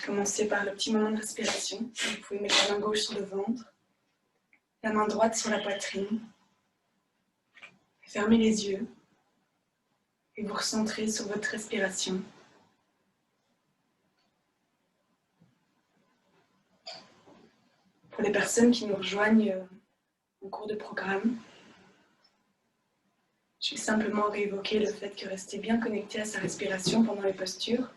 Commencez par le petit moment de respiration. Vous pouvez mettre la main gauche sur le ventre, la main droite sur la poitrine. Fermez les yeux et vous recentrez sur votre respiration. Pour les personnes qui nous rejoignent en cours de programme, je vais simplement réévoquer le fait que rester bien connecté à sa respiration pendant les postures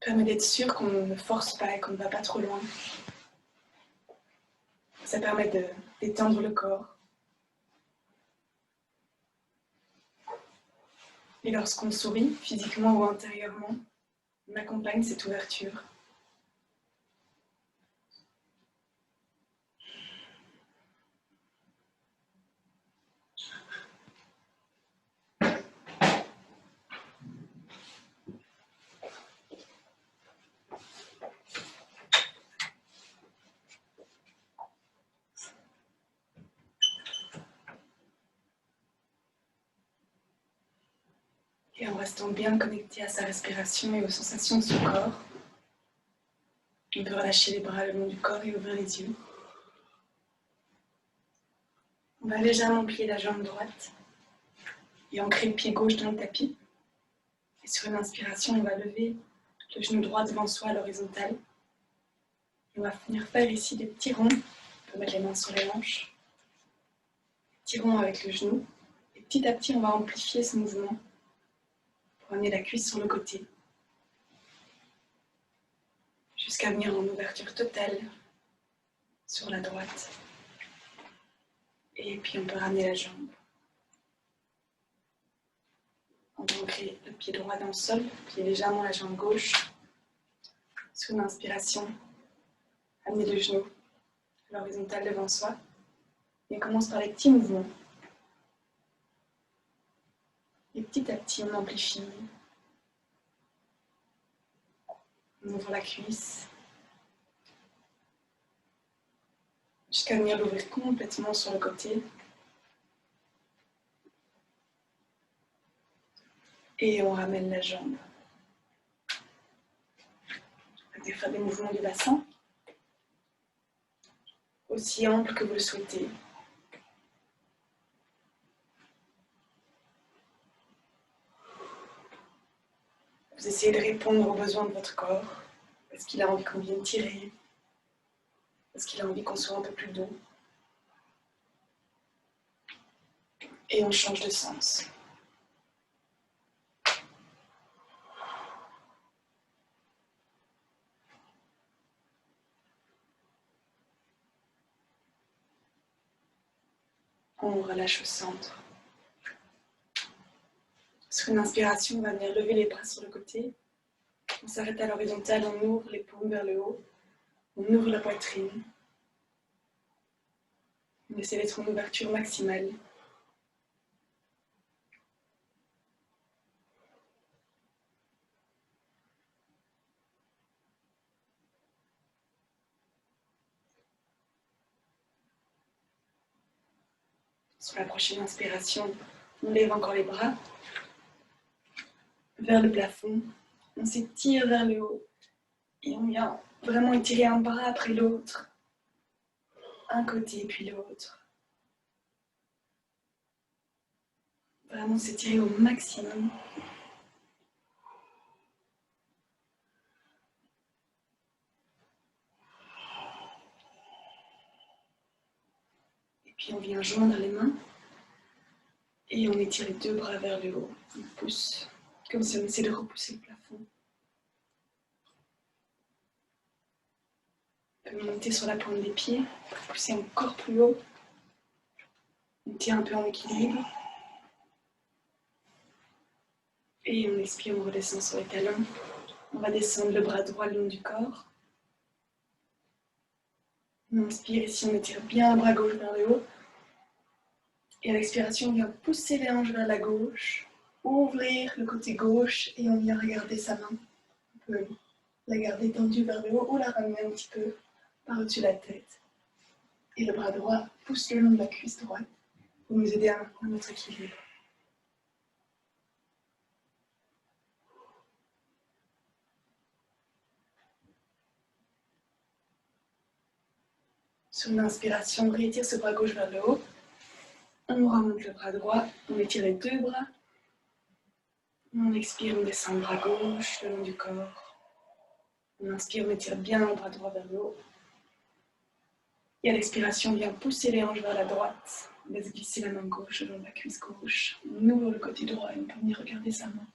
permet d'être sûr qu'on ne force pas et qu'on ne va pas trop loin. Ça permet de détendre le corps. Et lorsqu'on sourit, physiquement ou intérieurement, on accompagne cette ouverture. Et en restant bien connecté à sa respiration et aux sensations de son corps, on peut relâcher les bras le long du corps et ouvrir les yeux. On va légèrement plier la jambe droite et ancrer le pied gauche dans le tapis. Et sur une inspiration, on va lever le genou droit devant soi à l'horizontale. On va venir faire ici des petits ronds. On peut mettre les mains sur les hanches. Petits ronds avec le genou. Et petit à petit, on va amplifier ce mouvement pour amener la cuisse sur le côté. Jusqu'à venir en ouverture totale sur la droite. Et puis on peut ramener la jambe. On va ancrer le pied droit dans le sol, plier légèrement la jambe gauche. Sur une inspiration, amener le genou à l'horizontale devant soi. Et on commence par les petits mouvements. Et petit à petit, on amplifie. On ouvre la cuisse. Jusqu'à venir l'ouvrir complètement sur le côté. Et on ramène la jambe. On va faire des mouvements du bassin, aussi amples que vous le souhaitez. Vous essayez de répondre aux besoins de votre corps. Est-ce qu'il a envie qu'on vienne tirer? Est-ce qu'il a envie qu'on soit un peu plus doux? Et on change de sens. On relâche au centre. Sur une inspiration, on va venir lever les bras sur le côté. On s'arrête à l'horizontale, on ouvre les paumes vers le haut. On ouvre la poitrine. On essaie d'être en ouverture maximale. Sur la prochaine inspiration, on lève encore les bras vers le plafond. On s'étire vers le haut. Et on vient vraiment étirer un bras après l'autre. Un côté puis l'autre. Vraiment s'étirer au maximum. Et puis on vient joindre les mains. Et on étire les deux bras vers le haut. On pousse, comme si on essayait de repousser le plafond. On peut monter sur la pointe des pieds, pousser encore plus haut. On tient un peu en équilibre. Et on expire, on redescend sur les talons. On va descendre le bras droit le long du corps. On inspire ici, on étire bien le bras gauche vers le haut. Et à l'expiration, on vient pousser les hanches vers la gauche, ouvrir le côté gauche et on vient regarder sa main. On peut la garder tendue vers le haut ou la ramener un petit peu par au-dessus de la tête. Et le bras droit pousse le long de la cuisse droite pour nous aider à maintenir notre équilibre. Sur une inspiration, on réétire ce bras gauche vers le haut. On remonte le bras droit, on étire les deux bras. On expire, on descend le bras gauche le long du corps. On inspire, on étire bien le bras droit vers le haut. Et à l'expiration, on vient pousser les hanches vers la droite. On laisse glisser la main gauche le long de la cuisse gauche. On ouvre le côté droit et on peut venir regarder sa main.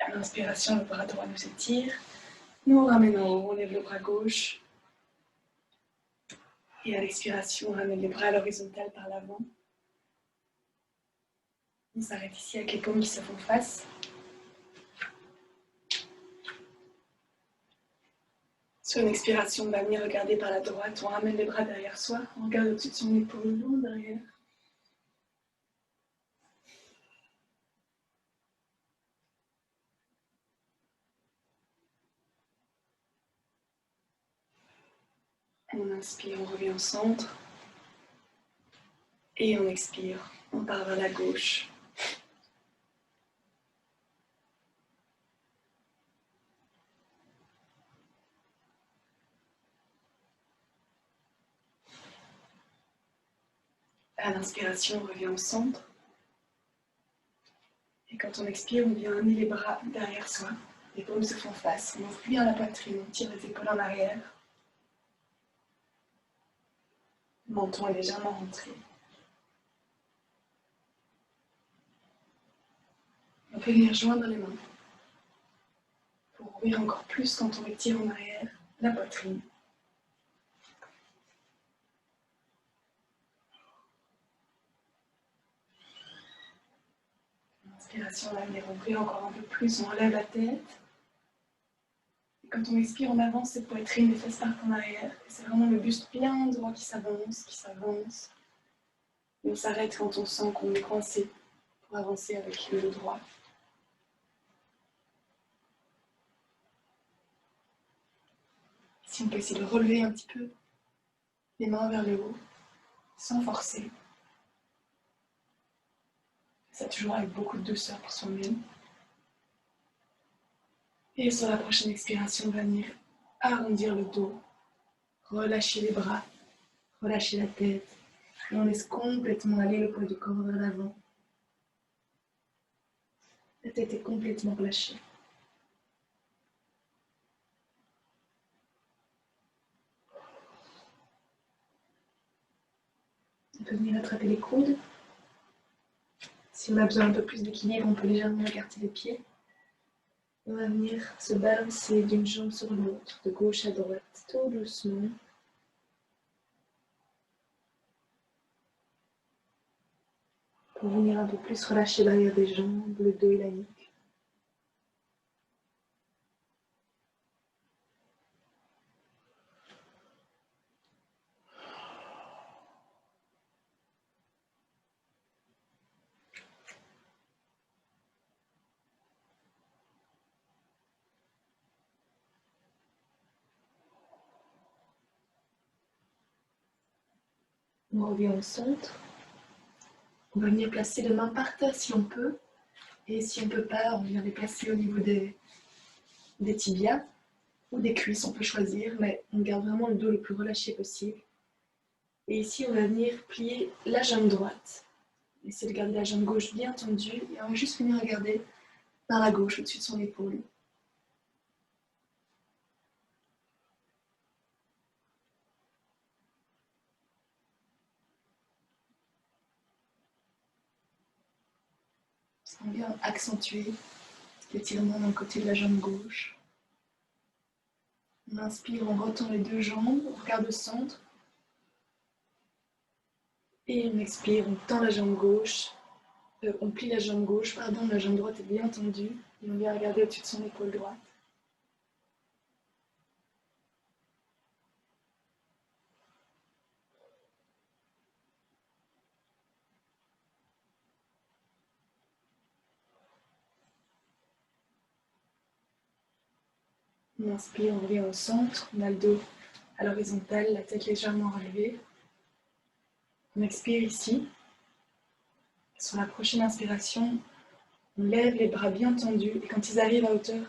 À l'inspiration, le bras droit nous étire. Nous ramène en haut, on lève le bras gauche. Et à l'expiration, on ramène les bras à l'horizontale par l'avant. On s'arrête ici avec les paumes qui se font face. Sur une expiration, on va venir regarder par la droite. On ramène les bras derrière soi. On regarde au-dessus de son épaule, long derrière. On inspire, on revient au centre. Et on expire, on part vers la gauche. À l'inspiration, on revient au centre. Et quand on expire, on vient amener les bras derrière soi. Les paumes se font face. On ouvre bien la poitrine, on tire les épaules en arrière. Le menton est légèrement rentré. On peut venir joindre les mains pour ouvrir encore plus quand on étire en arrière la poitrine. Inspiration, on va venir ouvrir encore un peu plus, on relève la tête. Et quand on expire, on avance cette poitrine, les fesses partent en arrière. Et c'est vraiment le buste bien droit qui s'avance, qui s'avance. Et on s'arrête quand on sent qu'on est coincé pour avancer avec le dos droit. Si on peut essayer de relever un petit peu les mains vers le haut, sans forcer. Ça toujours avec beaucoup de douceur pour soi-même. Et sur la prochaine expiration, on va venir arrondir le dos, relâcher les bras, relâcher la tête. Et on laisse complètement aller le poids du corps vers l'avant. La tête est complètement relâchée. On peut venir attraper les coudes. Si on a besoin un peu plus d'équilibre, on peut légèrement écarter les pieds. On va venir se balancer d'une jambe sur l'autre, de gauche à droite, tout doucement. Pour venir un peu plus relâcher l'arrière des jambes, le dos et la nuque. On revient au centre. On va venir placer les mains par terre si on peut. Et si on ne peut pas, on vient les placer au niveau des tibias ou des cuisses, on peut choisir, mais on garde vraiment le dos le plus relâché possible. Et ici, on va venir plier la jambe droite. Essayez de garder la jambe gauche bien tendue et on va juste venir regarder par la gauche au-dessus de son épaule. On vient accentuer l'étirement dans le côté de la jambe gauche. On inspire, on retend les deux jambes, on regarde au centre. Et on expire, on tend la jambe gauche. On plie la jambe gauche, pardon, la jambe droite est bien tendue. Et on vient regarder au-dessus de son épaule droite. On inspire, on revient au centre, on a le dos à l'horizontale, la tête légèrement relevée. On expire ici. Sur la prochaine inspiration, on lève les bras bien tendus et quand ils arrivent à hauteur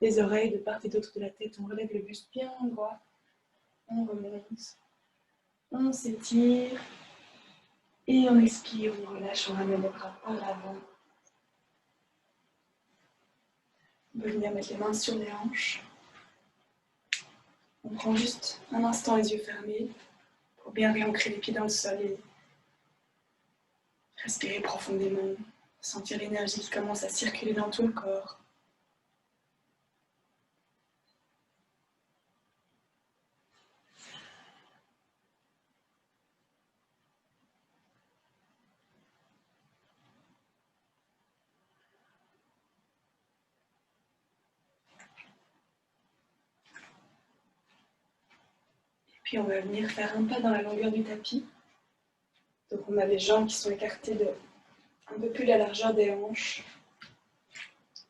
des oreilles de part et d'autre de la tête, on relève le buste bien droit. On remonte. On s'étire. Et on expire, on relâche, on ramène les bras par l'avant. On peut venir mettre les mains sur les hanches. On prend juste un instant les yeux fermés pour bien réancrer les pieds dans le sol et respirer profondément. Sentir l'énergie qui commence à circuler dans tout le corps. Puis on va venir faire un pas dans la longueur du tapis. Donc on a les jambes qui sont écartées de un peu plus la largeur des hanches.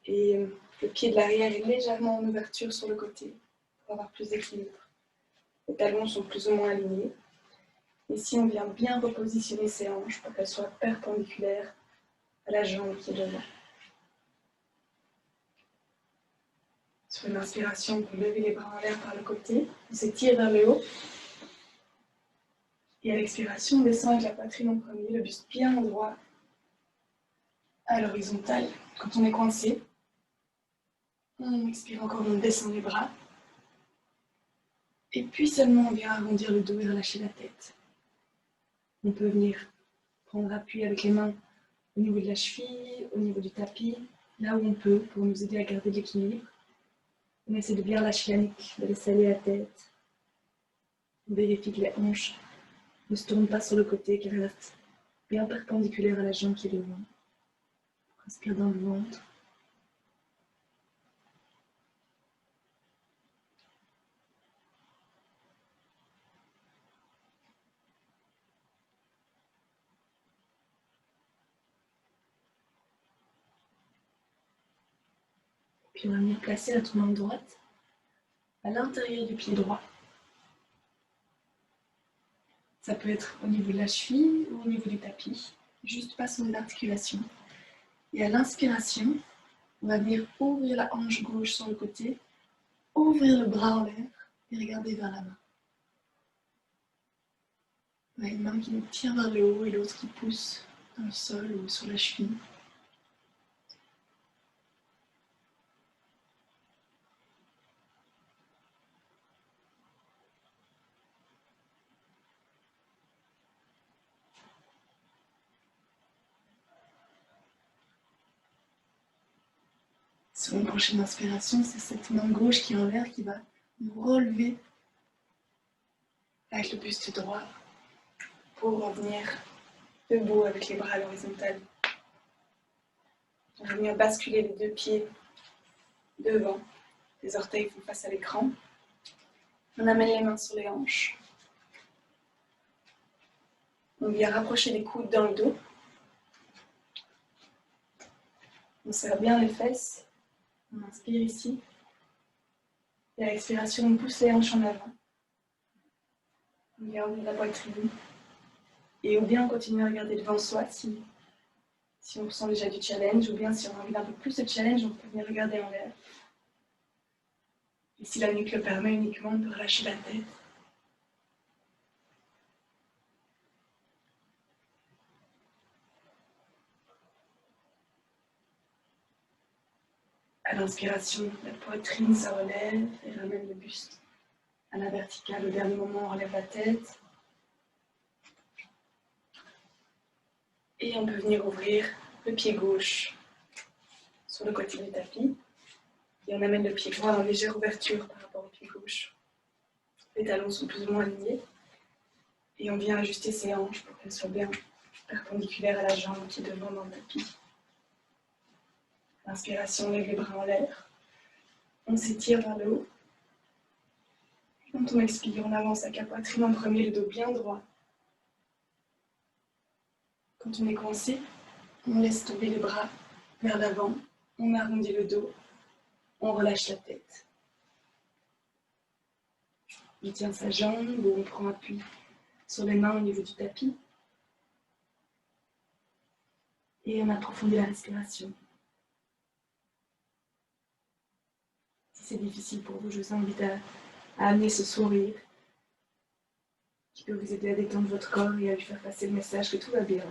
Et le pied de l'arrière est légèrement en ouverture sur le côté pour avoir plus d'équilibre. Les talons sont plus ou moins alignés. Ici, on vient bien repositionner ses hanches pour qu'elles soient perpendiculaires à la jambe qui est devant. Sur une inspiration, on peut lever les bras en l'air par le côté, on s'étire vers le haut. Et à l'expiration, on descend avec la poitrine en premier, le buste bien droit à l'horizontale. Quand on est coincé, on expire encore, on descend les bras. Et puis seulement, on vient arrondir le dos et relâcher la tête. On peut venir prendre appui avec les mains au niveau de la cheville, au niveau du tapis, là où on peut, pour nous aider à garder l'équilibre. On essaie de bien lâcher la nuque, de laisser aller la tête. On vérifie que les hanches ne se tournent pas sur le côté, qu'elles restent bien perpendiculaires à la jambe qui est devant. On respire dans le ventre. Puis on va venir placer notre main droite à l'intérieur du pied droit. Ça peut être au niveau de la cheville ou au niveau du tapis, juste pas sur une articulation. Et à l'inspiration, on va venir ouvrir la hanche gauche sur le côté, ouvrir le bras en l'air et regarder vers la main. On a une main qui nous tire vers le haut et l'autre qui pousse dans le sol ou sur la cheville. Sur une prochaine inspiration, c'est cette main gauche qui est en l'air qui va nous relever avec le buste droit pour revenir debout avec les bras à l'horizontale. On va venir basculer les deux pieds devant. Les orteils font face à l'écran. On amène les mains sur les hanches. On vient rapprocher les coudes dans le dos. On serre bien les fesses. On inspire ici. Et à l'expiration, on pousse les hanches en avant. On vient ouvrir la poitrine. Et ou bien on continue à regarder devant soi si on ressent déjà du challenge, ou bien si on a envie d'un peu plus de challenge, on peut venir regarder en l'air. Et si la nuque le permet uniquement, on peut relâcher la tête. À l'inspiration, la poitrine se relève et ramène le buste à la verticale. Au dernier moment, on relève la tête. Et on peut venir ouvrir le pied gauche sur le côté du tapis. Et on amène le pied droit en légère ouverture par rapport au pied gauche. Les talons sont plus ou moins alignés. Et on vient ajuster ses hanches pour qu'elles soient bien perpendiculaires à la jambe qui est devant dans le tapis. Inspiration, on lève les bras en l'air. On s'étire vers le haut. Quand on expire, on avance avec la poitrine en premier, le dos bien droit. Quand on est coincé, on laisse tomber les bras vers l'avant. On arrondit le dos. On relâche la tête. Je tiens sa jambe, on prend appui sur les mains au niveau du tapis. Et on approfondit la respiration. Si c'est difficile pour vous, je vous invite à amener ce sourire qui peut vous aider à détendre votre corps et à lui faire passer le message que tout va bien.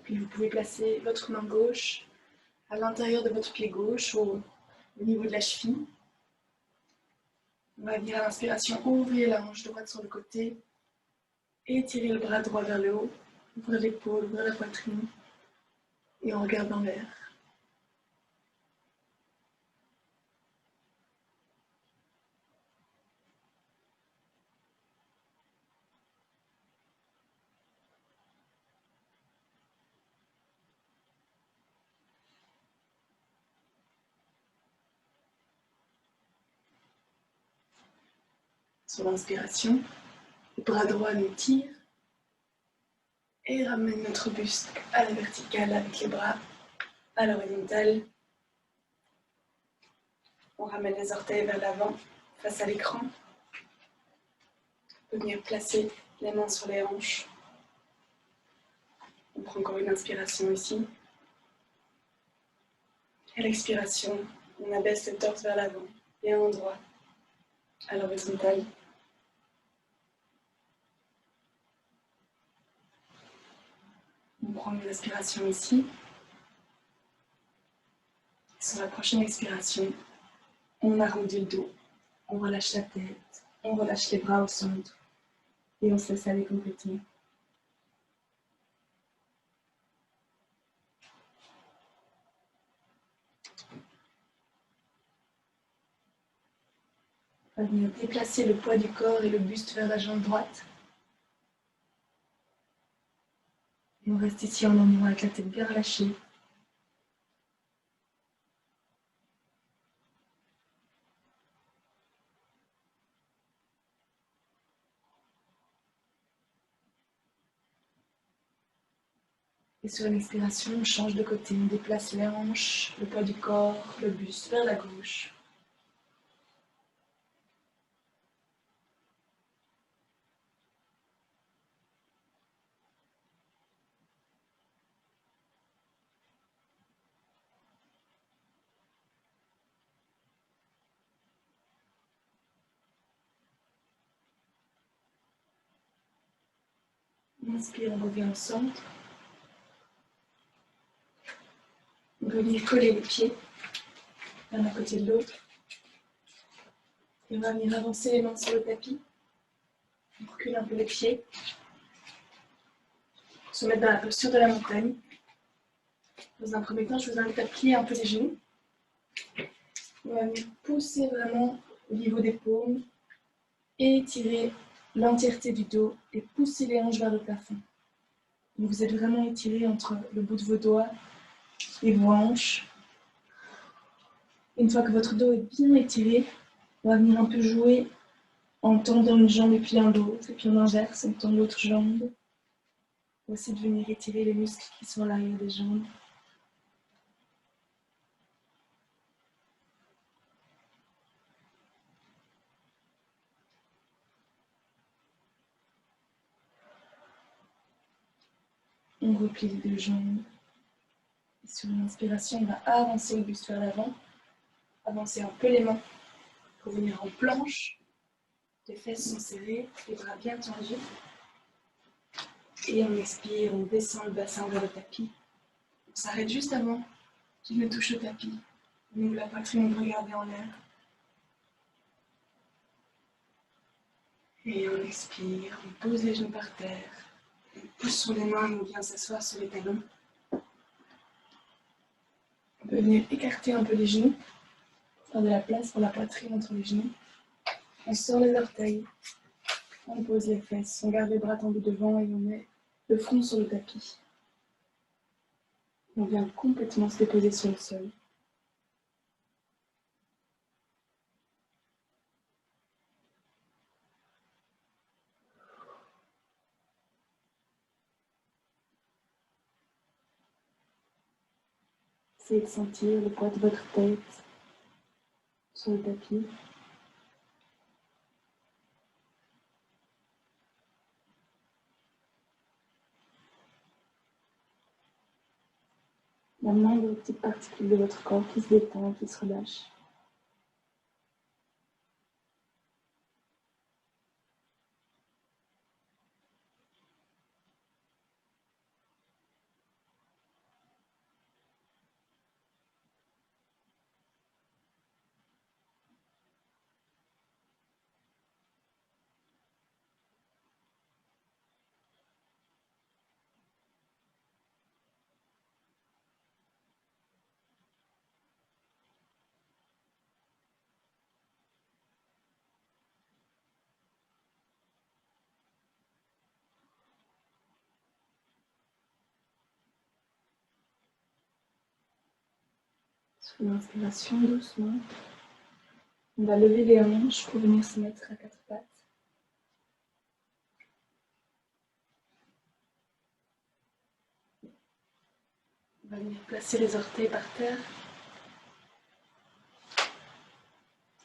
Puis vous pouvez placer votre main gauche à l'intérieur de votre pied gauche, au niveau de la cheville. On va venir à l'inspiration, ouvrir la hanche droite sur le côté, étirer le bras droit vers le haut, ouvrir l'épaule, ouvrir la poitrine, et on regarde en l'air. Sur l'inspiration, le bras droit nous tire et ramène notre buste à la verticale avec les bras à l'horizontale. On ramène les orteils vers l'avant face à l'écran. On peut venir placer les mains sur les hanches. On prend encore une inspiration ici. Et à l'expiration, on abaisse le torse vers l'avant et un endroit à l'horizontale. On prend une inspiration ici. Sur la prochaine expiration, on arrondit le dos, on relâche la tête, on relâche les bras au centre et on se laisse aller complètement. On va venir déplacer le poids du corps et le buste vers la jambe droite. Et on reste ici en endroit avec la tête bien relâchée. Et sur l'expiration, on change de côté, on déplace les hanches, le poids du corps, le buste vers la gauche. On inspire, on revient au centre. On peut venir coller les pieds l'un à côté de l'autre. Et on va venir avancer les mains sur le tapis. On recule un peu les pieds. Se mettre dans la posture de la montagne. Dans un premier temps, je vous invite à plier un peu les genoux. On va venir pousser vraiment au niveau des paumes. Et étirer l'entièreté du dos et pousser les hanches vers le plafond. Donc vous êtes vraiment étiré entre le bout de vos doigts et vos hanches. Une fois que votre dos est bien étiré, on va venir un peu jouer en tendant une jambe et pliant l'autre, et puis on inverse, on tend l'autre jambe. On va aussi de venir étirer les muscles qui sont à l'arrière des jambes. On replie les deux jambes. Et sur une inspiration, on va avancer le buste vers l'avant. Avancer un peu les mains pour venir en planche. Les fesses sont serrées, les bras bien tendus. Et on expire, on descend le bassin vers le tapis. On s'arrête juste avant qu'il ne touche le tapis. On ouvre la poitrine, on peut regarder en l'air. Et on expire, on pose les genoux par terre. On pousse sur les mains et on vient s'asseoir sur les talons. On peut venir écarter un peu les genoux, faire de la place pour la poitrine entre les genoux. On sort les orteils, on pose les fesses, on garde les bras tendus devant et on met le front sur le tapis. On vient complètement se déposer sur le sol. Essayez de sentir le poids de votre tête sur le tapis. La moindre petite particule de votre corps qui se détend, qui se relâche. Sur l'inspiration, doucement, on va lever les hanches pour venir se mettre à quatre pattes. On va venir placer les orteils par terre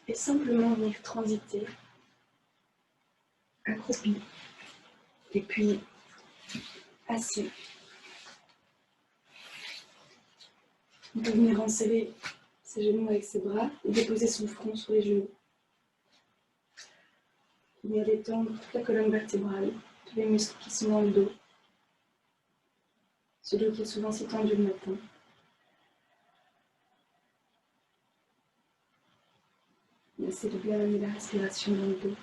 et simplement venir transiter, accroupi, et puis assis. On peut venir enserrer ses genoux avec ses bras et déposer son front sur les genoux. Venir détendre toute la colonne vertébrale, tous les muscles qui sont dans le dos. Ce dos qui est souvent si tendu le matin. Essayez de bien amener la respiration dans le dos.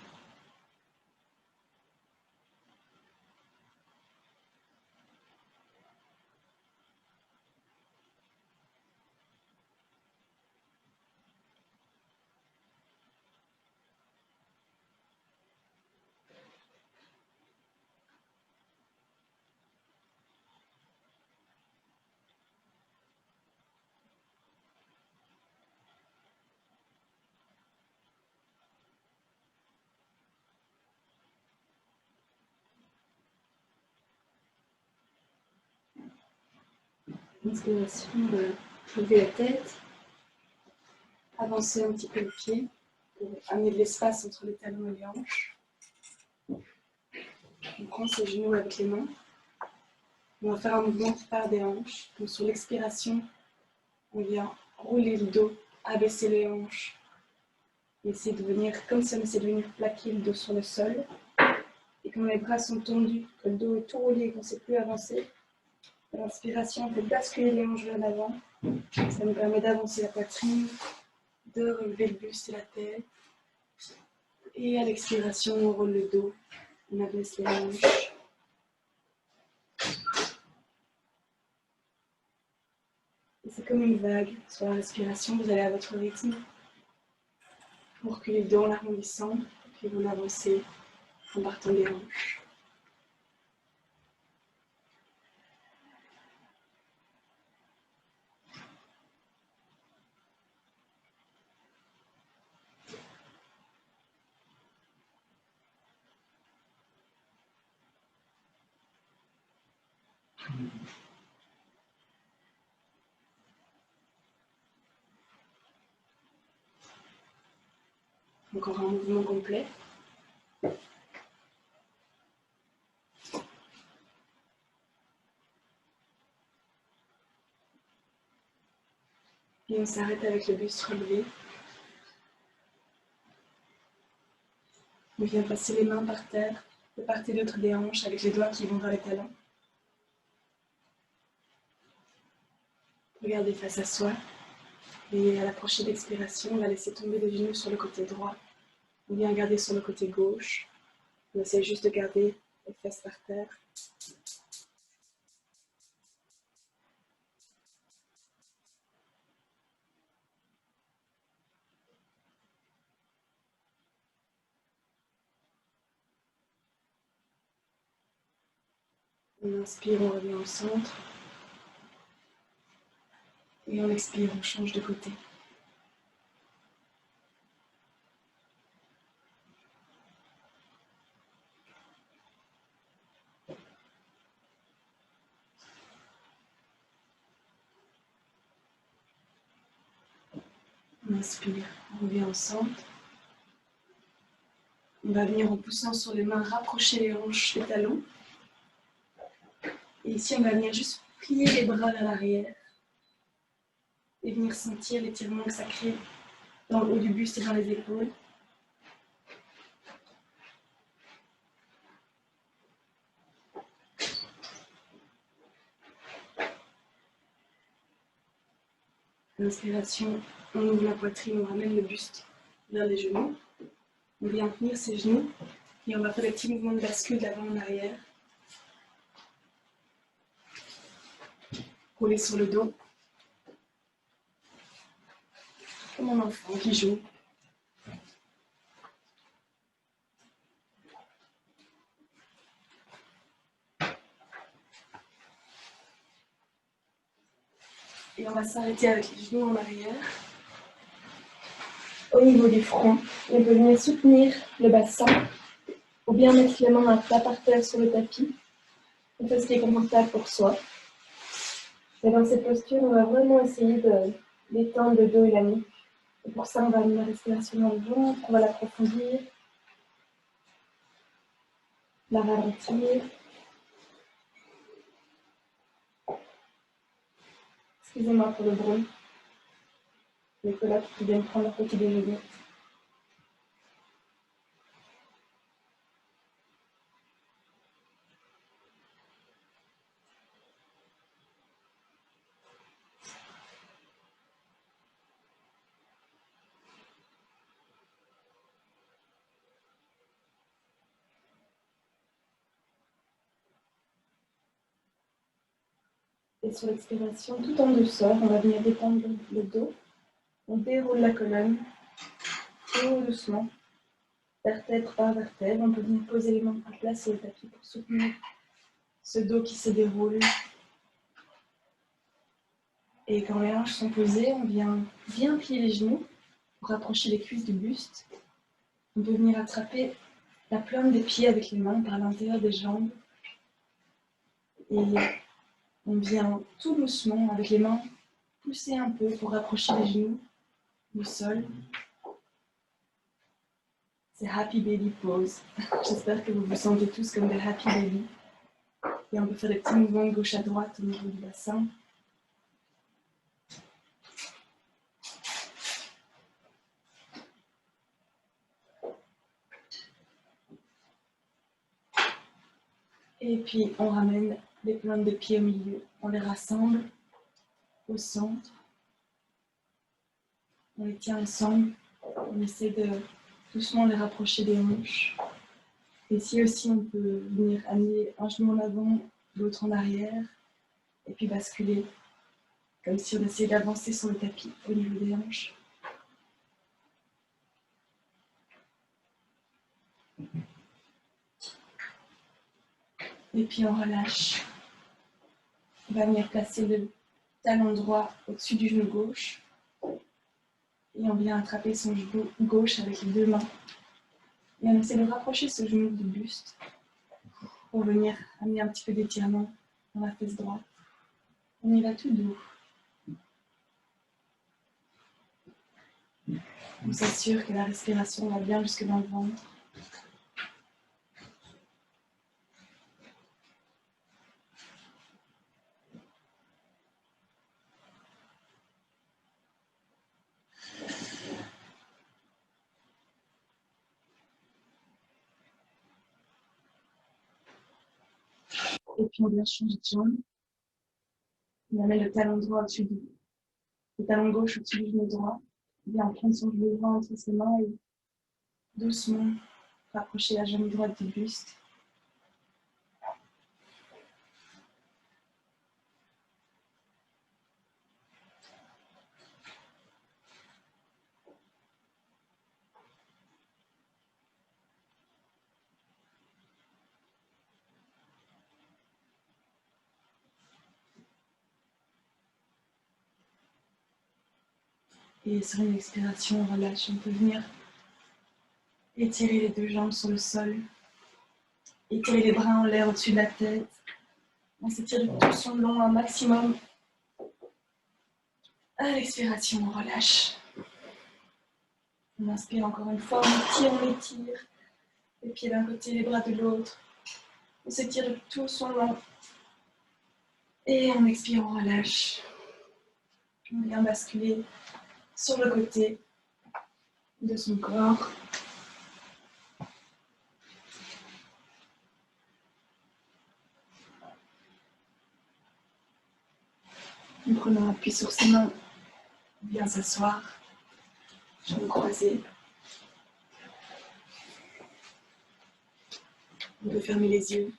Inspiration, on va lever la tête, avancer un petit peu le pied pour amener de l'espace entre les talons et les hanches. On prend ses genoux avec les mains. On va faire un mouvement qui part des hanches. Donc sur l'expiration, on vient rouler le dos, abaisser les hanches. Et essayer de venir, comme si on essayait de venir plaquer le dos sur le sol. Et quand les bras sont tendus, que le dos est tout roulé et qu'on ne sait plus avancer, à l'inspiration, on fait basculer les hanches vers l'avant. Ça nous permet d'avancer la poitrine, de relever le buste et la tête. Et à l'expiration, on roule le dos, on abaisse les hanches. Et c'est comme une vague. Sur la respiration, vous allez à votre rythme. Vous reculez le dos en l'arrondissant, puis vous avancez en partant des hanches. Encore un mouvement complet. Et on s'arrête avec le buste relevé. On vient passer les mains par terre, de part et d'autre des hanches, avec les doigts qui vont vers les talons. Regardez face à soi. Et à la prochaine expiration, on va laisser tomber les genoux sur le côté droit. On vient garder sur le côté gauche. On essaie juste de garder les fesses par terre. On inspire, on revient au centre. Et on expire, on change de côté. On inspire, on revient au centre. On va venir en poussant sur les mains, rapprocher les hanches des talons. Et ici, on va venir juste plier les bras vers l'arrière et venir sentir l'étirement que ça crée dans le haut du buste et dans les épaules. L'inspiration, on ouvre la poitrine, on ramène le buste vers les genoux. On vient tenir ses genoux et on va faire des petits mouvements de bascule d'avant en arrière. Rouler sur le dos. Comme un enfant qui joue. Et on va s'arrêter avec les genoux en arrière. Au niveau du front, on peut venir soutenir le bassin ou bien mettre les mains à plat par terre sur le tapis. On fait ce qui est confortable pour soi. Et dans cette posture, on va vraiment essayer de détendre le dos et la nuque. Et pour ça, on va amener la respiration dans le ventre, on va l'approfondir, la ralentir. Excusez-moi pour le bruit. Les collègues qui viennent prendre leur petit déjeuner. Et sur l'expiration, tout en douceur, on va venir détendre le dos. On déroule la colonne, tout doucement, vertèbre par vertèbre. On peut venir poser les mains à plat sur le tapis pour soutenir ce dos qui se déroule. Et quand les hanches sont posées, on vient bien plier les genoux pour rapprocher les cuisses du buste. On peut venir attraper la plante des pieds avec les mains par l'intérieur des jambes. Et on vient tout doucement, avec les mains, pousser un peu pour rapprocher les genoux du sol. C'est Happy Baby Pose. J'espère que vous vous sentez tous comme des Happy Baby. Et on peut faire des petits mouvements de gauche à droite au niveau du bassin. Et puis on ramène les plantes de pied au milieu. On les rassemble au centre. On les tient ensemble. On essaie de doucement les rapprocher des hanches. Et ici aussi, on peut venir amener un genou en avant, l'autre en arrière. Et puis basculer. Comme si on essayait d'avancer sur le tapis au niveau des hanches. Et puis on relâche. On va venir placer le talon droit au-dessus du genou gauche. Et on vient attraper son genou gauche avec les deux mains. Et on essaie de rapprocher ce genou du buste pour venir amener un petit peu d'étirement dans la fesse droite. On y va tout doux. On s'assure que la respiration va bien jusque dans le ventre. Et puis on vient changer de jambe. On met le talon droit au-dessus le talon gauche au-dessus du genou droit. On vient prendre son genou droit entre ses mains et doucement rapprocher la jambe droite du buste. Et sur une expiration, on relâche. On peut venir étirer les deux jambes sur le sol. Étirer les bras en l'air au-dessus de la tête. On s'étire de tout son long un maximum. À l'expiration, on relâche. On inspire encore une fois, on étire. Les pieds d'un côté, les bras de l'autre. On s'étire de tout son long. Et en expire, on relâche. On vient basculer sur le côté de son corps. En prenant appui sur ses mains, on vient s'asseoir, jambes croisées. On peut fermer les yeux,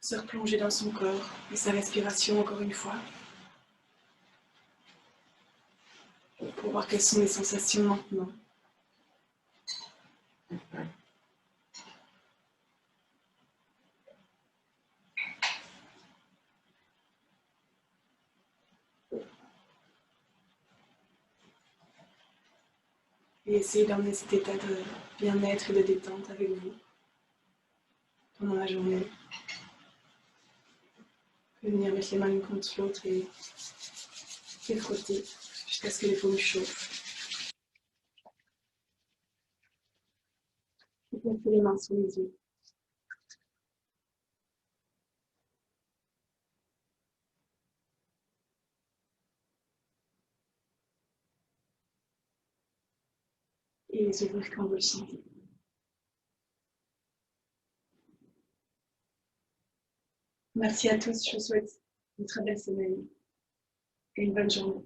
se replonger dans son corps et sa respiration encore une fois, pour voir quelles sont les sensations maintenant. Et essayez d'emmener cet état de bien-être et de détente avec vous pendant la journée. Vous pouvez venir mettre les mains l'une contre l'autre et frotter jusqu'à ce que les paumes chauffent. Et placez les mains sur les yeux. Et les ouvrir quand vous le sentez. Merci à tous, je vous souhaite une très belle semaine et une bonne journée.